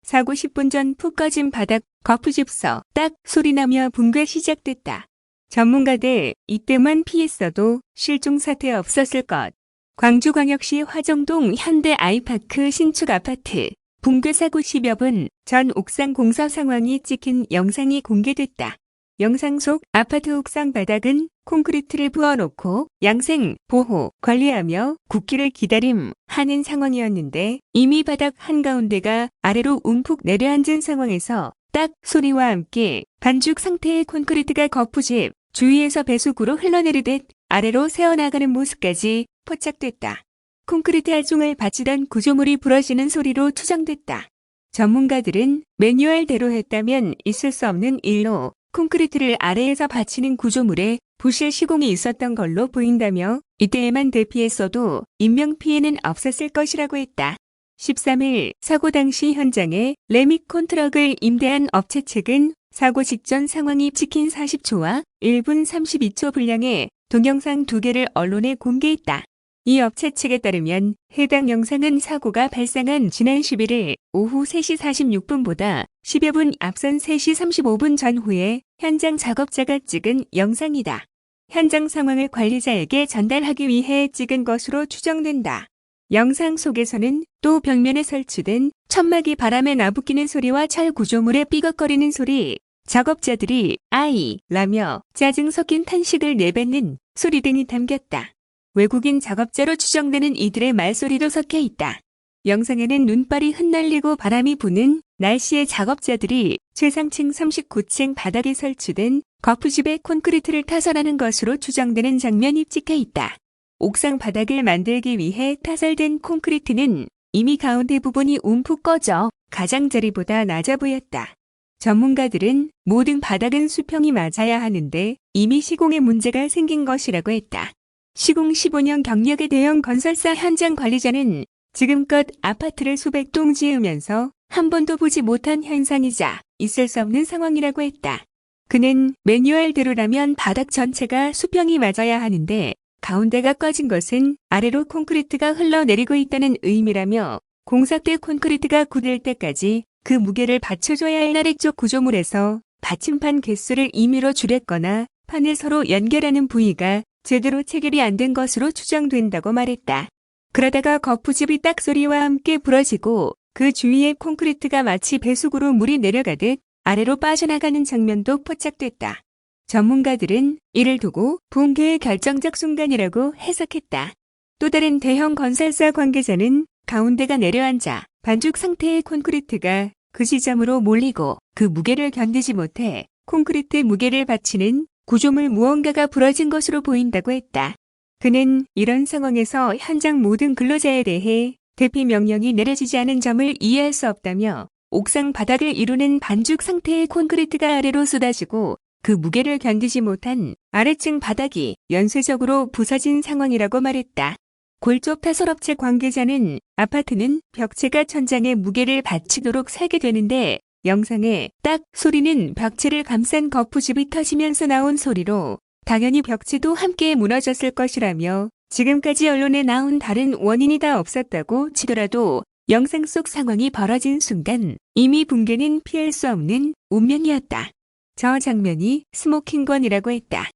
사고 10분 전 푹 꺼진 바닥 거푸집서 딱 소리나며 붕괴 시작됐다. 전문가들 이때만 피했어도 실종 사태 없었을 것. 광주광역시 화정동 현대 아이파크 신축 아파트 붕괴 사고 10여 분 전 옥상 공사 상황이 찍힌 영상이 공개됐다. 영상 속 아파트 옥상 바닥은 콘크리트를 부어놓고 양생, 보호, 관리하며 굳기를 기다림하는 상황이었는데 이미 바닥 한가운데가 아래로 움푹 내려앉은 상황에서 딱 소리와 함께 반죽 상태의 콘크리트가 거푸집 주위에서 배수구로 흘러내리듯 아래로 새어나가는 모습까지 포착됐다. 콘크리트 하중을 받치던 구조물이 부러지는 소리로 추정됐다. 전문가들은 매뉴얼대로 했다면 있을 수 없는 일로 콘크리트를 아래에서 받치는 구조물에 부실 시공이 있었던 걸로 보인다며 이때에만 대피했어도 인명피해는 없었을 것이라고 했다. 13일 사고 당시 현장에 레미콘 트럭을 임대한 업체 측은 사고 직전 상황이 찍힌 40초와 1분 32초 분량의 동영상 2개를 언론에 공개했다. 이 업체 측에 따르면 해당 영상은 사고가 발생한 지난 11일 오후 3시 46분보다 10여 분 앞선 3시 35분 전후에 현장 작업자가 찍은 영상이다. 현장 상황을 관리자에게 전달하기 위해 찍은 것으로 추정된다. 영상 속에서는 또 벽면에 설치된 천막이 바람에 나부끼는 소리와 철 구조물의 삐걱거리는 소리, 작업자들이 아이, 라며 짜증 섞인 탄식을 내뱉는 소리 등이 담겼다. 외국인 작업자로 추정되는 이들의 말소리도 섞여 있다. 영상에는 눈발이 흩날리고 바람이 부는 날씨에 작업자들이 최상층 39층 바닥에 설치된 거푸집에 콘크리트를 타설하는 것으로 추정되는 장면이 찍혀 있다. 옥상 바닥을 만들기 위해 타설된 콘크리트는 이미 가운데 부분이 움푹 꺼져 가장자리보다 낮아 보였다. 전문가들은 모든 바닥은 수평이 맞아야 하는데 이미 시공에 문제가 생긴 것이라고 했다. 시공 15년 경력의 대형 건설사 현장 관리자는 지금껏 아파트를 수백 동 지으면서 한 번도 보지 못한 현상이자 있을 수 없는 상황이라고 했다. 그는 매뉴얼대로라면 바닥 전체가 수평이 맞아야 하는데 가운데가 꺼진 것은 아래로 콘크리트가 흘러내리고 있다는 의미라며 공사 때 콘크리트가 굳을 때까지 그 무게를 받쳐줘야 할 아래쪽 구조물에서 받침판 개수를 임의로 줄였거나 판을 서로 연결하는 부위가 제대로 체결이 안 된 것으로 추정된다고 말했다. 그러다가 거푸집이 딱 소리와 함께 부러지고 그 주위에 콘크리트가 마치 배수구로 물이 내려가듯 아래로 빠져나가는 장면도 포착됐다. 전문가들은 이를 두고 붕괴의 결정적 순간이라고 해석했다. 또 다른 대형 건설사 관계자는 가운데가 내려앉아 반죽 상태의 콘크리트가 그 지점으로 몰리고 그 무게를 견디지 못해 콘크리트 무게를 받치는 구조물 무언가가 부러진 것으로 보인다고 했다. 그는 이런 상황에서 현장 모든 근로자에 대해 대피 명령이 내려지지 않은 점을 이해할 수 없다며 옥상 바닥을 이루는 반죽 상태의 콘크리트가 아래로 쏟아지고 그 무게를 견디지 못한 아래층 바닥이 연쇄적으로 부서진 상황이라고 말했다. 골조 타설업체 관계자는 아파트는 벽체가 천장에 무게를 받치도록 설계되는데 영상에 딱 소리는 벽체를 감싼 거푸집이 터지면서 나온 소리로 당연히 벽체도 함께 무너졌을 것이라며 지금까지 언론에 나온 다른 원인이 다 없었다고 치더라도 영상 속 상황이 벌어진 순간 이미 붕괴는 피할 수 없는 운명이었다. 저 장면이 스모킹건이라고 했다.